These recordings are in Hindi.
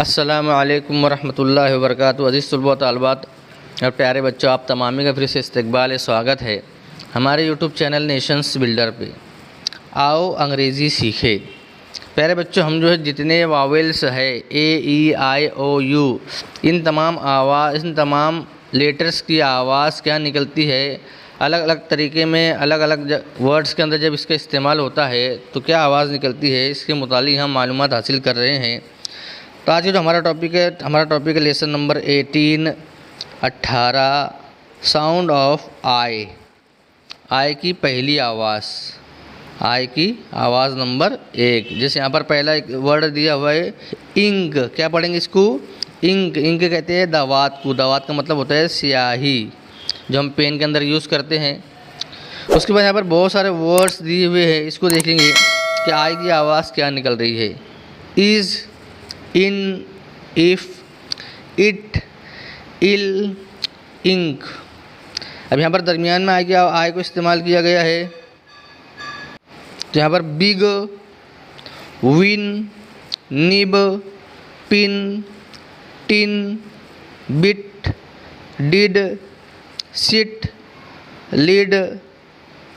अस्सलामुअलैकुम वरहमतुल्लाहि वबरकातुहू। अज़ीज़ तलबा व तालिबात और प्यारे बच्चों, आप तमामी का फिर से इस्तकबाल स्वागत है हमारे यूट्यूब चैनल नेशंस बिल्डर पे। आओ अंग्रेज़ी सीखे। प्यारे बच्चों, हम जो है जितने वावेल्स है A, E, I, O, U, इन तमाम लेटर्स की आवाज़ क्या निकलती है, अलग अलग तरीके में अलग अलग वर्ड्स के अंदर जब इसका इस्तेमाल होता है तो क्या आवाज़ निकलती है, इसके मुतालिक हम मालूमात हासिल कर रहे हैं। तो आज जो हमारा टॉपिक है लेसन नंबर 18 साउंड ऑफ आई। आई की पहली आवाज़, आई की आवाज़ नंबर 1। जैसे यहाँ पर पहला एक वर्ड दिया हुआ है इंक। क्या पढ़ेंगे इसको? इंक। इंक कहते हैं दावात को। दावात का मतलब होता है स्याही, जो हम पेन के अंदर यूज़ करते हैं। उसके बाद यहाँ पर बहुत सारे वर्ड्स दिए हुए हैं, इसको देखेंगे कि आई की आवाज़ क्या निकल रही है। Is, in, if, it, ill, ink. अब यहाँ पर दरमियान में आई को इस्तेमाल किया गया है। तो यहाँ पर big, win, nib, pin, tin, bit, did, sit, lid,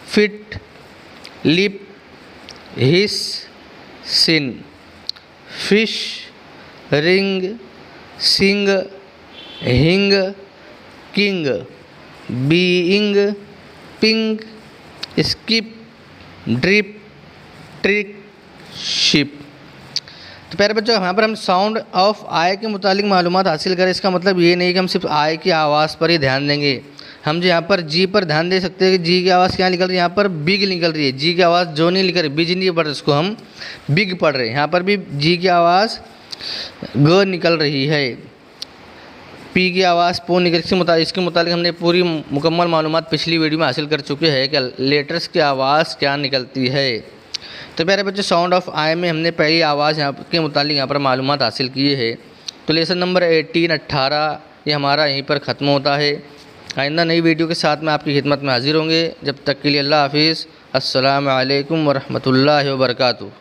fit, lip, hiss, sin, fish, ring, sing, hing, king, being, ping, skip, drip, trick, ship. तो प्यारे बच्चों, यहाँ पर हम साउंड ऑफ आई के मुतालिक मालूमात हासिल करें। इसका मतलब ये नहीं कि हम सिर्फ आई की आवाज़ पर ही ध्यान देंगे। हम जो यहाँ पर जी पर ध्यान दे सकते हैं कि जी की आवाज़ क्या निकल रही है। यहाँ पर बिग निकल रही है, जी की आवाज़ जो नहीं निकल रही, बिज नहीं पढ़ रहे, इसको हम बिग पढ़ रहे हैं। यहाँ पर भी जी की आवाज़ ग निकल रही है, पी की आवाज़ पो निकल। इसके मुताबिक हमने पूरी मुकम्मल मालूमात पिछली वीडियो में हासिल कर चुके हैं कि लेटर्स की आवाज़ क्या निकलती है। तो प्यारे बच्चे, साउंड ऑफ आई में हमने पहली आवाज़ यहाँ के मुताबिक यहाँ पर मालूमात हासिल की है। तो लेसन नंबर 18 ये हमारा यहीं पर ख़त्म होता है। आइंदा नई वीडियो के साथ में आपकी खिदमत में हाजिर होंगे। जब तक के लिए अल्लाह हाफिज़। अस्सलामु अलैकुम वरहमतुल्लाहि वबरकातुहू।